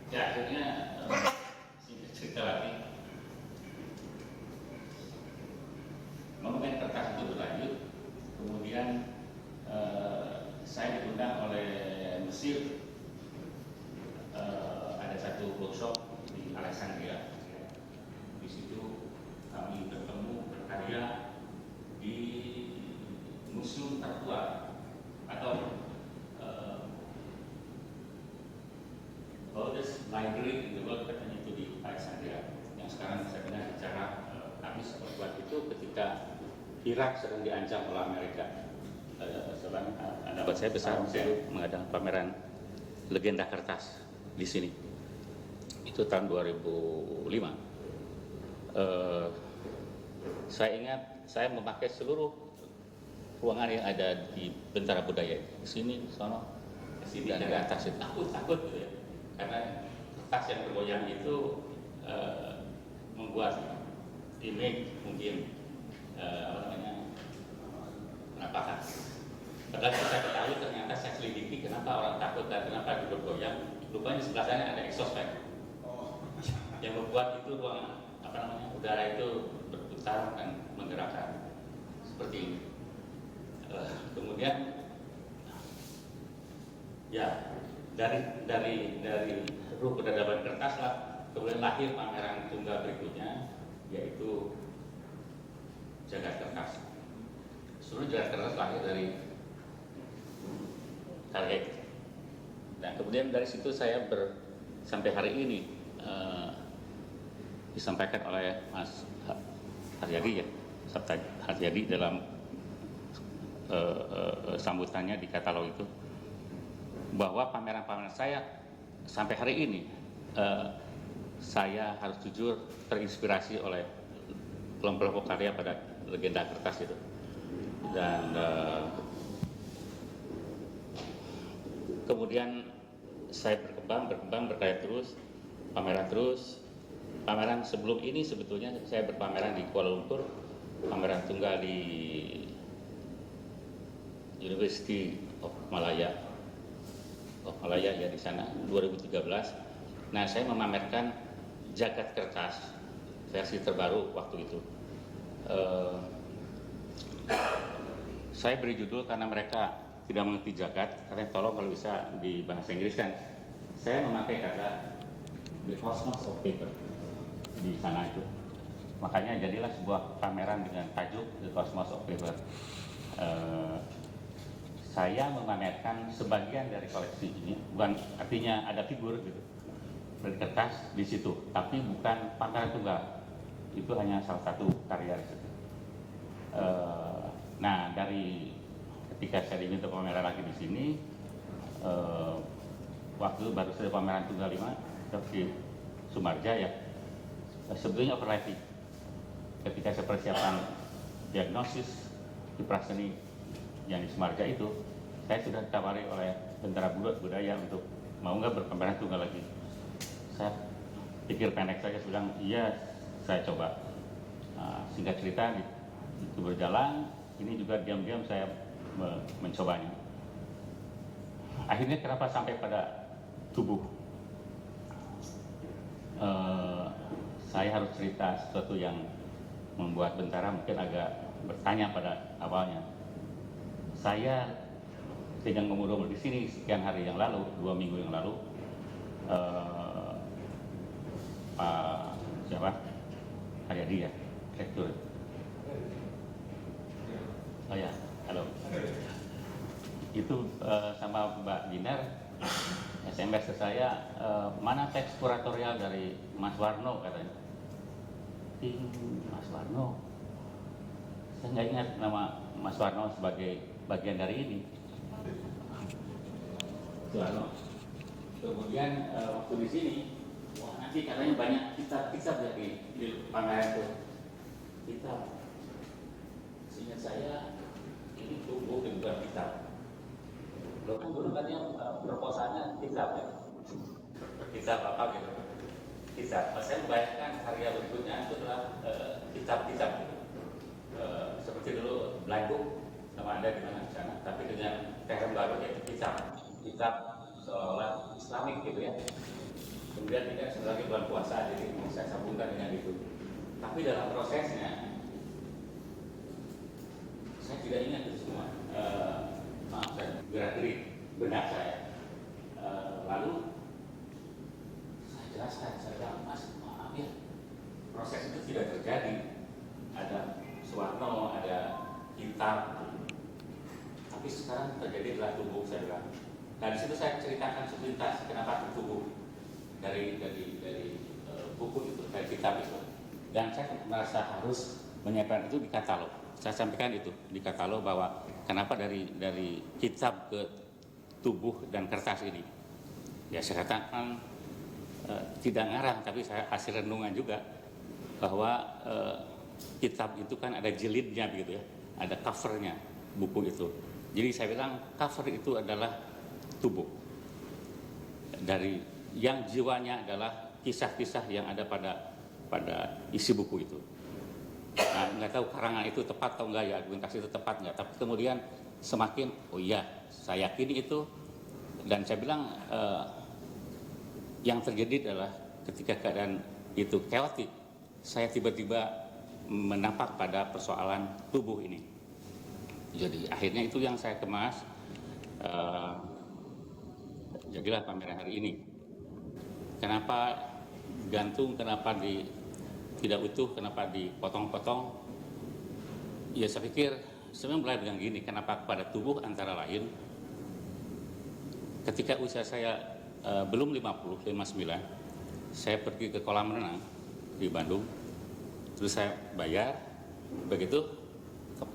Ya akhirnya singkat cerita lagi, monumen kertas itu berlanjut. Kemudian saya diundang oleh Mesir, ada satu workshop di Alexandria. Di situ kami bertemu berkarya di museum tertua atau oldest library in the world, katanya itu di Alexandria, yang sekarang saya dengar bicara habis berbuat itu ketika Irak sedang diancam oleh Amerika. Buat saya besar mengadakan pameran legenda kertas di sini. Itu tahun 2005. Saya ingat saya memakai seluruh ruangan yang ada di Bentara Budaya di sini, sono, sini dan di atas itu takut gitu ya. Karena kertas yang bergoyang itu membuat image mungkin penampakan. Padahal saya ketahui ternyata saya selidiki kenapa orang takut dan kenapa itu bergoyang. Rupanya di sebelah sana ada exhaust fan yang membuat itu ruang udara itu berputar dan menggerakkan seperti ini. Kemudian ya dari ruh peradaban kertas lah kemudian lahir pameran tunggal berikutnya, yaitu Jagat Kertas. Seluruh Jagat Kertas lahir dari karya itu. Dan kemudian dari situ saya sampai hari ini disampaikan oleh Mas Haryadi ya, Sabta Haryadi dalam sambutannya di katalog itu, bahwa pameran-pameran saya sampai hari ini saya harus jujur terinspirasi oleh kelompok karya pada legenda kertas itu. Dan kemudian saya berkembang berkarya terus, pameran sebelum ini sebetulnya saya berpameran di Kuala Lumpur, pameran tunggal di University of Malaya ya di sana 2013. Nah, saya memamerkan Jagat Kertas versi terbaru waktu itu. Saya beri judul karena mereka tidak mengerti jagat, karena tolong kalau bisa di bahasa Inggris kan. Saya memakai kata The Cosmos of Paper di sana itu. Makanya jadilah sebuah pameran dengan tajuk The Cosmos of Paper. Saya memamerkan sebagian dari koleksi ini, bukan artinya ada figur gitu dari kertas di situ, tapi bukan pameran tunggal. Itu hanya salah satu karya di situ. Nah, dari ketika saya diminta pameran lagi di sini, waktu baru saja pameran tunggal 5 di Sumarja ya, sebetulnya overlapping. Ketika saya persiapan diagnosis di Praseni yang di Sumarja itu, saya sudah ditawari oleh Bentara Budaya untuk mau nggak berpameran tunggal lagi. Saya pikir pendek saja, bilang iya, saya coba. Singkat cerita itu berjalan, ini juga diam-diam saya mencobanya. Akhirnya kenapa sampai pada tubuh? Saya harus cerita sesuatu yang membuat Bentara mungkin agak bertanya pada awalnya. Saya sedang ngomong-ngomong di sini sekian hari yang lalu, 2 minggu yang lalu, Pak siapa? Haryadi ya, direktur. Oh ya, halo. Itu sama Mbak Dinar SMS ke saya, mana teks kuratorial dari Mas Warno katanya. Mas Warno, Saya nggak ingat nama Mas Warno sebagai bagian dari ini. Warno. Kemudian waktu di sini, wah nanti katanya banyak kitab-kitab ya di pameran itu. Kitab. Seingat saya ini tubuh dan bukan kitab. Loh kan dulu kan yang proposalnya kitab ya. Kitab apa gitu. Kitab. Saya membayangkan karya berikutnya itu adalah kitab-kitab. Seperti dulu Blind Book sama ada di mana di sana, tapi dengan term baru yaitu kitab seolah-olah Islamik gitu ya. Kemudian ini kan sebenarnya bulan puasa, jadi mau saya sambungkan dengan itu. Tapi dalam prosesnya saya tidak ingat itu semua. Maaf, saya gerak-gerik benak saya. Lalu saya jelaskan, saya bilang, Mas, maaf ya, proses itu tidak terjadi. Ada Suwarno, ada kitab, tapi sekarang terjadi adalah tubuh, saya bilang. Nah di situ saya ceritakan sepintas kenapa tubuh dari buku itu, dari kitab itu. Dan saya merasa harus menyiapkan itu di katalog. Saya sampaikan itu di katalog bahwa kenapa dari kitab ke tubuh dan kertas ini. Ya saya katakan tidak ngarang, tapi saya hasil renungan juga bahwa kitab itu kan ada jilidnya begitu ya, ada covernya buku itu. Jadi saya bilang cover itu adalah tubuh dari yang jiwanya adalah kisah-kisah yang ada pada isi buku itu. Nah, nggak tahu karangan itu tepat atau enggak ya, argumentasi itu tepat nggak. Tapi kemudian semakin, oh iya, saya yakini itu. Dan saya bilang yang terjadi adalah ketika keadaan itu chaotic, saya tiba-tiba menampak pada persoalan tubuh ini. Jadi akhirnya itu yang saya kemas. Jadilah pameran hari ini. Kenapa gantung, kenapa tidak utuh, kenapa dipotong-potong? Ya saya pikir sebenarnya mulai dengan gini, kenapa kepada tubuh antara lain ketika usia saya belum 50, 59, saya pergi ke kolam renang di Bandung, terus saya bayar, begitu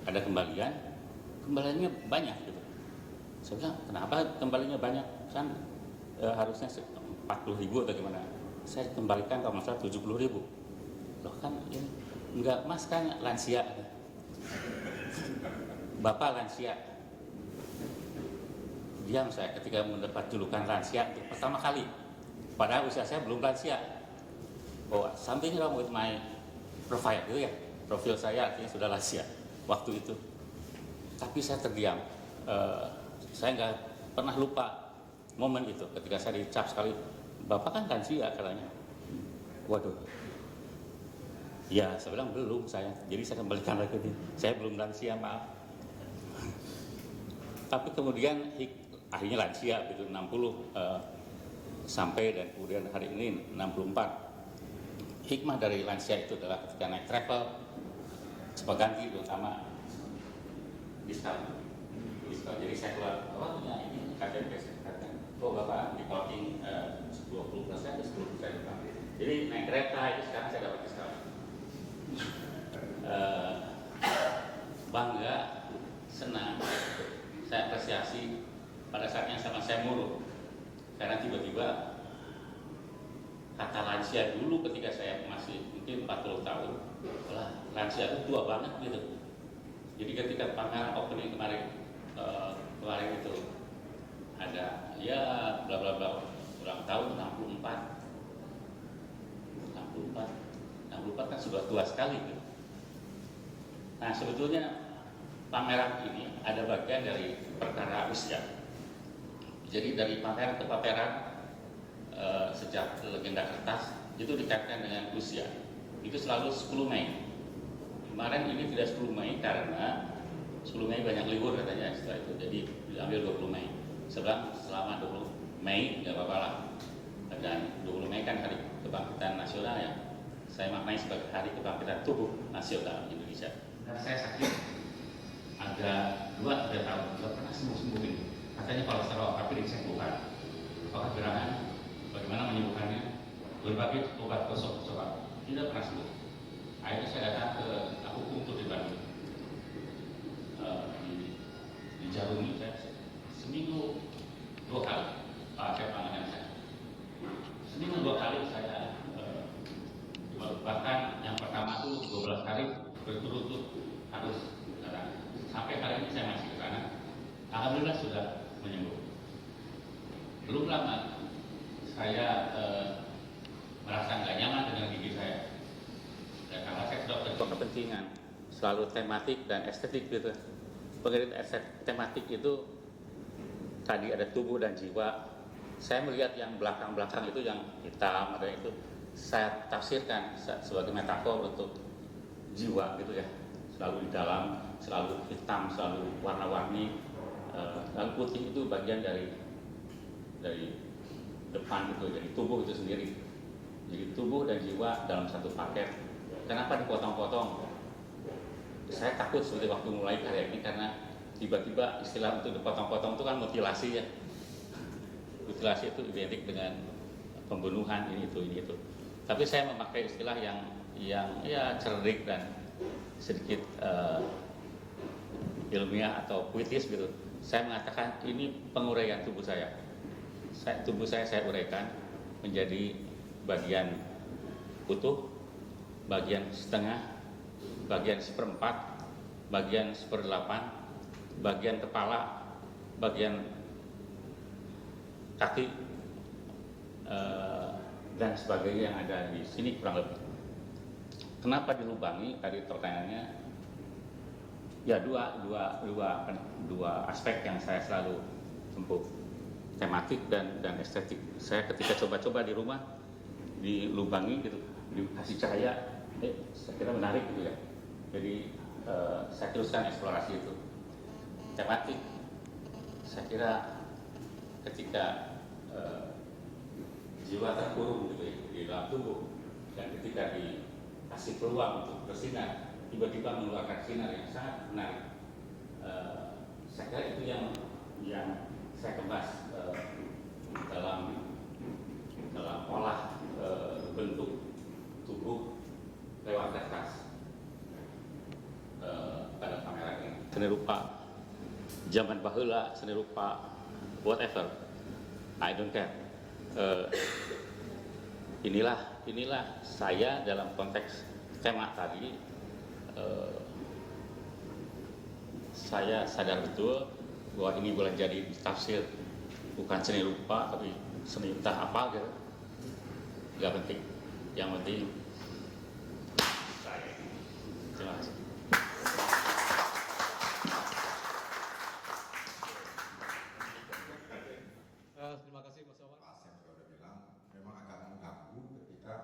ada kembaliannya banyak gitu. Saya bilang, kenapa kembalinya banyak? Kan harusnya 40.000 atau gimana? Saya kembalikan kalau masalah 70.000. Loh kan ini enggak, Mas kan lansia. Bapak lansia. Diam saya ketika mendapat julukan lansia untuk pertama kali. Padahal usia saya belum lansia. Oh, something wrong with my profile gitu ya. Profil saya artinya sudah lansia waktu itu. Tapi saya terdiam. Saya nggak pernah lupa momen itu ketika saya dicap sekali, Bapak kan lansia katanya. Waduh. Ya, saya bilang belum saya. Jadi saya kembalikan lagi ini. Saya belum lansia, maaf. Tapi kemudian akhirnya lansia gitu 60 sampai dan kemudian hari ini 64. Hikmah dari lansia itu adalah ketika naik travel cepat ganti, terutama diskon. Jadi saya keluar, punya ini KTP saya katakan, Bapak di clothing 20% atau 10%. Jadi naik kereta itu sekarang saya dapat diskon. Bangga, senang, saya apresiasi pada saat yang sama saya murung karena tiba-tiba kata lansia dulu ketika saya masih mungkin 40 tahun, lansia itu tua banget gitu. Jadi ketika pameran opening kemarin itu ada ya bla bla bla ulang tahun 64 kan sudah tua sekali gitu. Nah sebetulnya pameran ini ada bagian dari perkara usia. Jadi dari pameran ke pameran sejak legenda kertas itu dikaitkan dengan usia. Itu selalu 10 Mei. Kemarin ini tidak 10 Mei karena 10 Mei banyak libur katanya setelah itu. Jadi diambil 20 Mei. Selama 20 Mei nggak apa-apa lah. Dan 20 Mei kan hari kebangkitan nasional ya. Saya maknai sebagai hari kebangkitan tubuh nasional Indonesia. Karena saya sakit ada 2-3 tahun, nggak pernah sembuh-sembuh ini. Katanya kolesterol, tapi disembuhkan. Apakah gerangan? Bagaimana menyembuhkannya? Berbagai obat gosok-gosokan, tidak pernah sembuh. Akhirnya saya datang ke akupunktur di Bandung. di Jarum ini saya seminggu 2 kali pakai panganan saya. Seminggu 2 kali saya bahkan yang pertama tuh 12 kali berturut-turut harus datang. Sampai hari ini saya masih ke sana. Alhamdulillah sudah menyembuh. Belum lama saya merasa nggak nyaman dengan gigi saya. Dan karena saya sudah berkepentingan selalu tematik dan estetik gitu. Pengertian tematik itu tadi ada tubuh dan jiwa. Saya melihat yang belakang-belakang itu yang hitam ada itu saya tafsirkan sebagai metafor untuk jiwa gitu ya, selalu di dalam, selalu hitam, selalu warna-warni, lalu putih itu bagian dari depan gitu, dari tubuh itu sendiri. Jadi tubuh dan jiwa dalam satu paket. Kenapa dipotong-potong? Saya takut seperti waktu mulai karya ini karena tiba-tiba istilah untuk dipotong-potong itu kan mutilasi ya. Mutilasi itu identik dengan pembunuhan ini itu. Tapi saya memakai istilah yang ya cerdik dan sedikit ilmiah atau puitis gitu. Saya mengatakan ini penguraian tubuh saya. Tubuh saya uraikan menjadi bagian utuh, bagian setengah, bagian seperempat, bagian seperdelapan, bagian kepala, bagian kaki, dan sebagainya yang ada di sini kurang lebih. Kenapa dilubangi? Tadi pertanyaannya, ya dua aspek yang saya selalu tempuh, tematik dan estetik. Saya ketika coba-coba di rumah dilubangi gitu, dikasih cahaya, saya kira menarik gitu ya. Jadi saya teruskan eksplorasi itu. Tematik, saya kira ketika jiwa terkurung gitu ya, di dalam tubuh, dan ketika dikasih peluang untuk bersinar, tiba-tiba mengeluarkan sinar yang sangat menarik. Saya kira itu yang saya kemas dalam olah bentuk tubuh lewat kertas pada kamera ini. Seni rupa zaman baheula, seni rupa whatever, I don't care. Inilah saya dalam konteks tema tadi. Saya sadar betul bahwa ini boleh jadi tafsir bukan seni rupa tapi seni entah apa gitu, nggak penting. Yang penting saya. Terima kasih. Terima kasih Mas Wawan. Pak Asep sudah bilang memang agak mengganggu ketika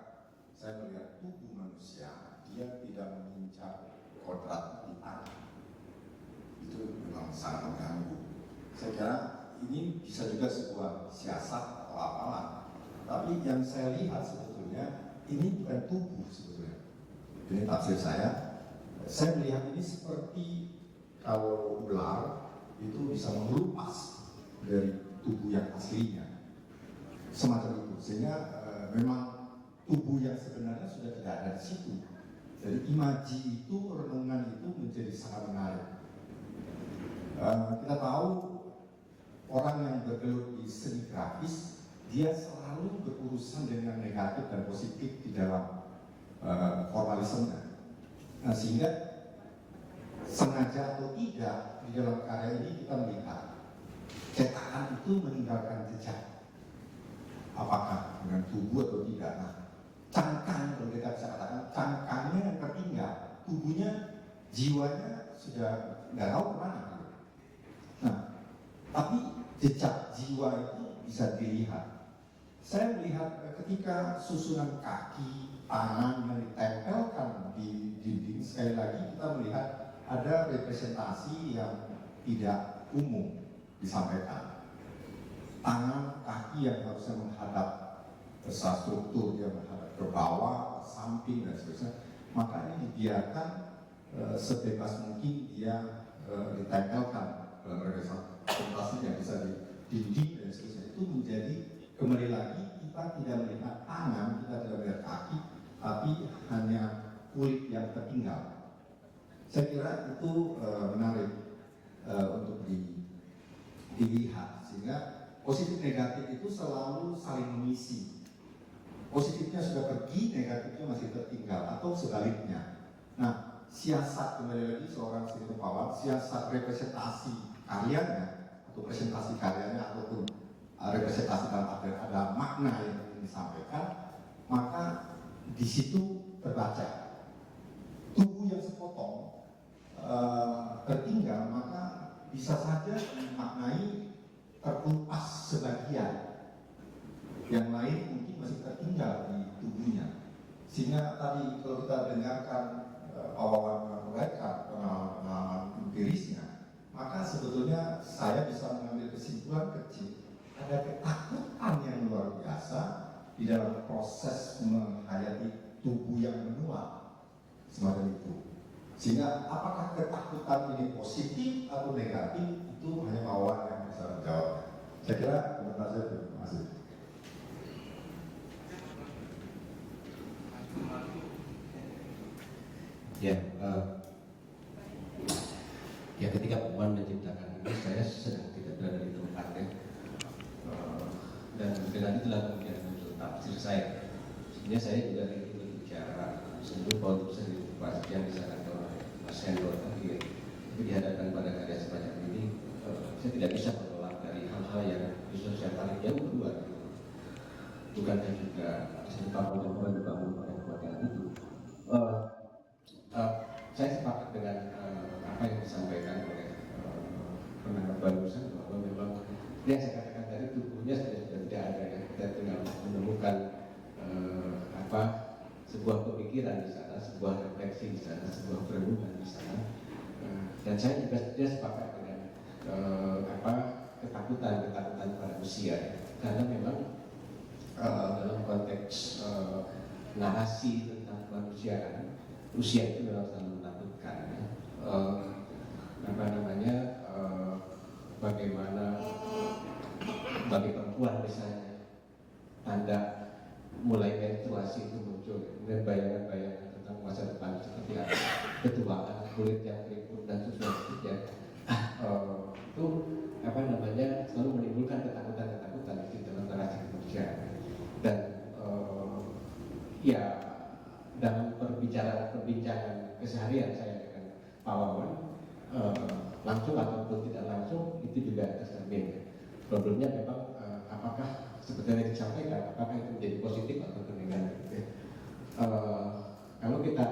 saya melihat tubuh manusia dia tidak mengincar kodrat di tanah. Itu memang sangat mengganggu. Saya kira ini bisa juga sebuah siasat atau apalah. Tapi yang saya lihat sebetulnya ini bukan tubuh sebetulnya. Ini tafsir saya. Saya melihat ini seperti kalau ular itu bisa mengelupas dari tubuh yang aslinya, semacam itu, sehingga memang tubuh yang sebenarnya sudah tidak ada di situ. Jadi imaji itu, renungan itu menjadi sangat menarik. Kita tahu orang yang bergelut di seni grafis, dia selalu berurusan dengan negatif dan positif di dalam formalismenya. Nah, sehingga sengaja atau tidak di dalam karya ini kita melihat cetakan itu meninggalkan jejak, apakah dengan tubuh atau tidak. Nah, cangkang, kalau kita bisa katakan cangkangnya yang tertinggal, tubuhnya, jiwanya sudah nggak tahu kemana. Nah, tapi jejak jiwa itu bisa dilihat. Saya melihat ketika susunan kaki, tangan yang ditempelkan di dinding, sekali lagi kita melihat ada representasi yang tidak umum disampaikan. Tangan, kaki yang harusnya menghadap struktur, dia menghadap ke bawah, samping dan seterusnya, maka ini dibiarkan sebebas mungkin dia ditempelkan dalam representasi yang bisa di dinding dan seterusnya. Itu menjadi, kembali lagi kita tidak melihat tangan, kita tidak melihat kaki, tapi hanya kulit yang tertinggal. Saya kira itu menarik. untuk dilihat, sehingga positif negatif itu selalu saling mengisi. Positifnya sudah pergi, negatifnya masih tertinggal, atau sebaliknya. Nah, siasat, kembali lagi seorang seni rupawan, siasat representasi karyanya atau presentasi karyanya ataupun representasi dalam arti ada makna yang ingin disampaikan, maka di situ terbaca. Tubuh yang sepotong tertinggal, maka bisa saja dimaknai terkelupas sebagian, yang lain mungkin masih tertinggal di tubuhnya. Sehingga tadi kalau kita dengarkan Pak Wawan menguraikan pengalaman empirisnya, maka sebetulnya saya bisa mengambil kesimpulan kecil, ada ketakutan yang luar biasa di dalam proses menghayati tubuh yang menua semacam itu. Sehingga apakah ketakutan ini positif atau negatif, itu hanya Pak Wawan yang bisa menjawab. Saya kira komentar saya itu. Terima kasih. Ya ketika Puan menciptakan ini, saya sedang tidak berada di tempatnya, dan dengan itulah kemudian muncul tafsir saya. Sebenarnya saya juga ingin berbicara sebelum produk seni rupa yang disarankan oleh Mas Hendro tadi, tapi dihadapkan pada karya semacam ini, saya tidak bisa menolak dari hal-hal yang justru saya paling jauh keluar. Bukankah juga seni pahlawan dibangun pada kekuatan itu? Saya sepakat dengan apa yang disampaikan oleh penanggap barusan, bahwa memang yang saya katakan tadi, tubuhnya sudah tidak ada, ya. Kita tinggal menemukan sebuah pemikiran di sana, sebuah refleksi di sana, sebuah perenungan di sana. Dan saya juga sepakat dengan ketakutan pada usia, karena memang dalam konteks narasi tentang kemanusiaan, usia itu memang selalu menakutkan. Bagaimana bagi perempuan misalnya, tanda mulai menstruasi itu muncul, kemudian bayangan-bayangan tentang masa depan seperti apa, ketuaan, kulit yang keriput dan seterusnya. Itu selalu menimbulkan ketakutan di dalam narasi kemanusiaan. Dan ya dalam perbincangan keseharian saya dengan Pak Wawan, langsung ataupun tidak langsung itu juga tercermin. Problemnya memang apakah seperti yang disampaikan, apakah itu menjadi positif atau negatif. Kalau kita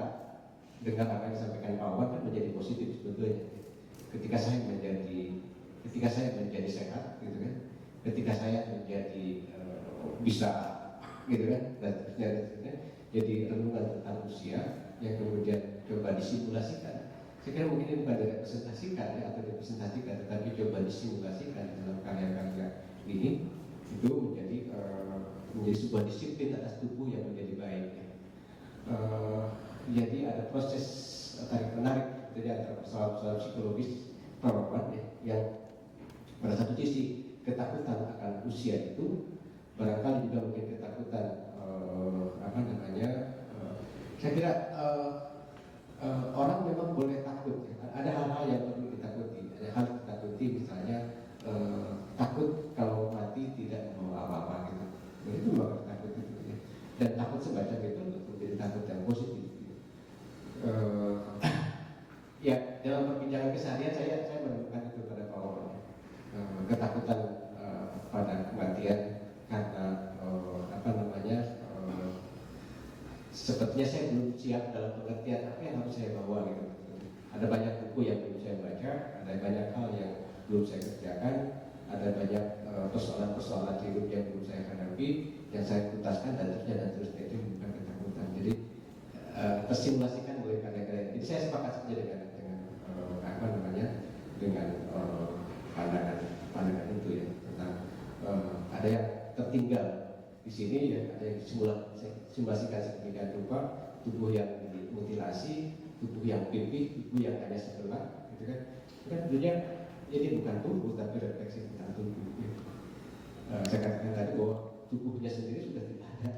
dengar apa yang disampaikan Pak Wawan, kan menjadi positif sebetulnya. Ketika saya menjadi sehat, gitu kan, ketika saya menjadi bisa, gitu kan, dan seterusnya, jadi renungan tentang usia yang kemudian coba disimulasikan. Saya kira mungkin ini bukan direpresentasikan atau dipresentasikan, tetapi coba disimulasikan dalam karya-karya ini, itu menjadi sebuah disiplin atas tubuh yang menjadi baik. Jadi ada proses tarik menarik jadi antara persoalan psikologis perempuan yang pada satu sisi ketakutan akan usia itu, barangkali juga mungkin ketakutan saya kira orang memang boleh takut, ya. Ada hal-hal yang perlu ditakuti. Ada hal yang ditakuti, misalnya takut kalau mati tidak membawa apa-apa gitu. Itu memang takut itu, ya. Dan takut semacam itu menjadi takut yang positif. Gitu. Ya dalam perbincangan keseharian saya menemukan itu pada Pak Wawan. Ketakutan pada kematian karena sepertinya saya belum siap dalam pengertian apa yang harus saya bawa gitu. Ada banyak buku yang belum saya baca, ada banyak hal yang belum saya kerjakan, ada banyak persoalan-persoalan hidup yang belum saya hadapi, yang saya tuntaskan dan terusnya itu bukan ketakutan. Jadi tersimulasikan oleh karya-karya. Jadi saya sepakat saja dengan pandangan itu, ya, tentang ada yang tertinggal di sini, ya, ada yang disimulasikan sedemikian rupa, tubuh yang dimutilasi, tubuh yang pipih, tubuh yang hanya sebelah, gitu kan? Kan tentunya jadi bukan tubuh tapi refleksi tentang tubuh. Saya katakan tadi bahwa tubuhnya sendiri sudah tidak ada.